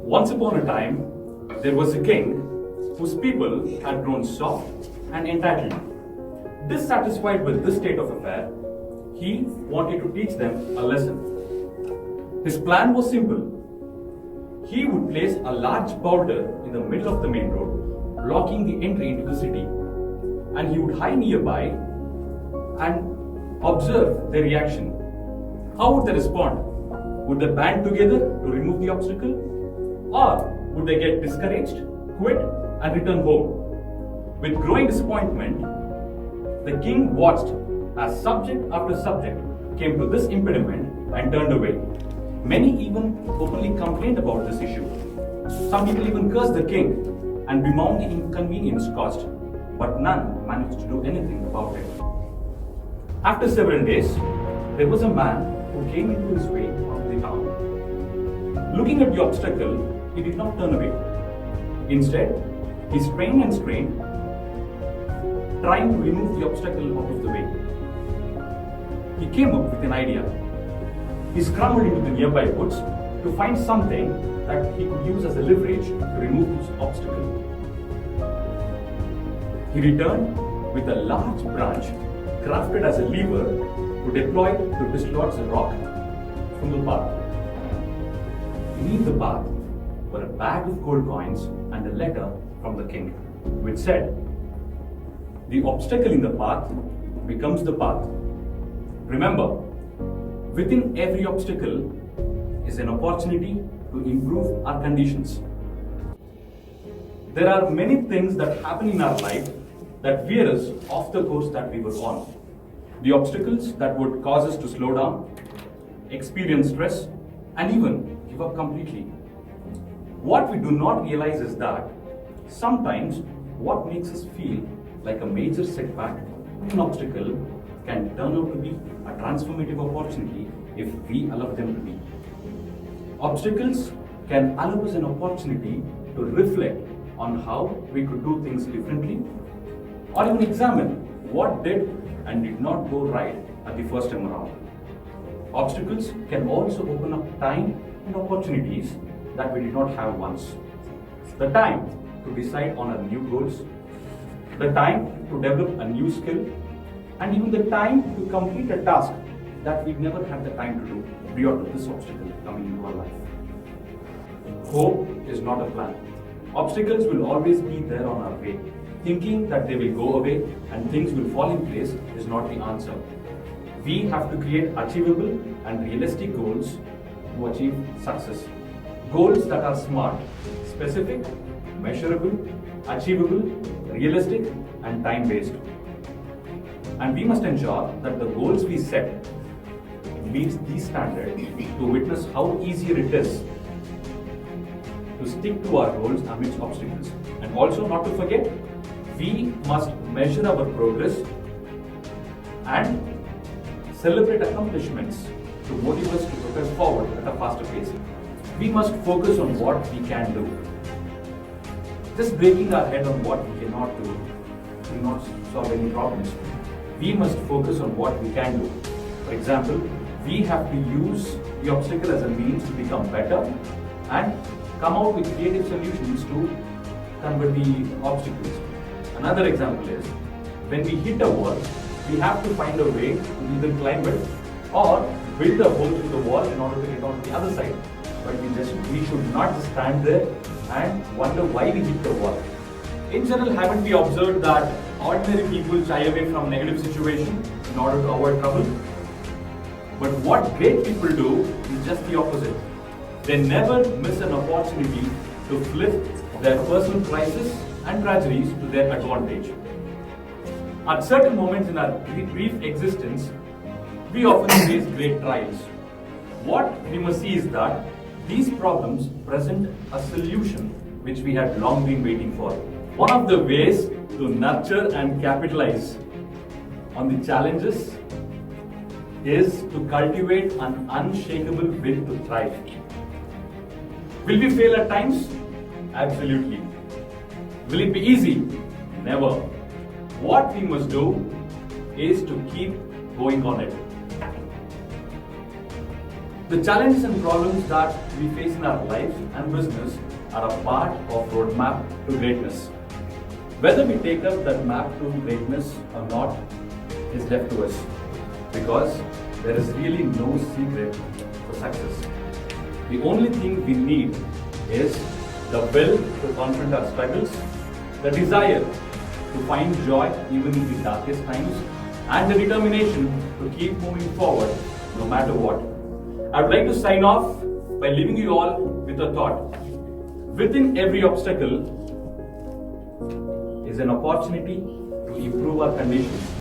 Once upon a time, there was a king whose people had grown soft and entitled. Dissatisfied with this state of affair, he wanted to teach them a lesson. His plan was simple. He would place a large boulder in the middle of the main road, blocking the entry into the city, and he would hide nearby and observe their reaction. How would they respond? Would they band together to remove the obstacle? Or would they get discouraged, quit, and return home? With growing disappointment, the king watched as subject after subject came to this impediment and turned away. Many even openly complained about this issue. Some people even cursed the king and bemoaned the inconvenience caused, but none managed to do anything about it. After several days, there was a man who came into his way of the town. Looking at the obstacle, he did not turn away. Instead, he strained and strained, trying to remove the obstacle out of the way. He came up with an idea. He scrambled into the nearby woods to find something that he could use as a leverage to remove this obstacle. He returned with a large branch crafted as a lever to deploy to dislodge the rock from the path. Beneath the path were a bag of gold coins and a letter from the king, which said, "The obstacle in the path becomes the path. Remember, within every obstacle is an opportunity to improve our conditions." There are many things that happen in our life that veer us off the course that we were on. The obstacles that would cause us to slow down, experience stress, and even give up completely. What we do not realize is that sometimes what makes us feel like a major setback, an obstacle, can turn out to be a transformative opportunity if we allow them to be. Obstacles can allow us an opportunity to reflect on how we could do things differently, or even examine what did and did not go right at the first time around. Obstacles can also open up time and opportunities that we did not have once. The time to decide on our new goals, the time to develop a new skill, and even the time to complete a task that we never had the time to do prior to this obstacle coming into our life. Hope is not a plan. Obstacles will always be there on our way. Thinking that they will go away and things will fall in place is not the answer. We have to create achievable and realistic goals to achieve success. Goals that are smart, specific, measurable, achievable, realistic, and time-based. And we must ensure that the goals we set meet these standards to witness how easier it is to stick to our goals amidst obstacles. And also, not to forget, we must measure our progress and celebrate accomplishments to motivate us to progress forward at a faster pace. We must focus on what we can do. Just breaking our head on what we cannot do will not solve any problems. We must focus on what we can do. For example, we have to use the obstacle as a means to become better and come out with creative solutions to convert the obstacles. Another example is, when we hit a wall, we have to find a way to either climb it or build a hole through the wall in order to get on the other side. But we should not just stand there and wonder why we hit the wall. In general, haven't we observed that ordinary people shy away from negative situations in order to avoid trouble? But what great people do is just the opposite. They never miss an opportunity to flip their personal crisis and tragedies to their advantage. At certain moments in our brief existence, we often face great trials. What we must see is that these problems present a solution which we had long been waiting for. One of the ways to nurture and capitalize on the challenges is to cultivate an unshakable will to thrive. Will we fail at times? Absolutely. Will it be easy? Never. What we must do is to keep going on it. The challenges and problems that we face in our life and business are a part of roadmap to greatness. Whether we take up that map to greatness or not is left to us, because there is really no secret for success. The only thing we need is the will to confront our struggles, the desire to find joy even in the darkest times, and the determination to keep moving forward no matter what. I would like to sign off by leaving you all with a thought. Within every obstacle is an opportunity to improve our condition.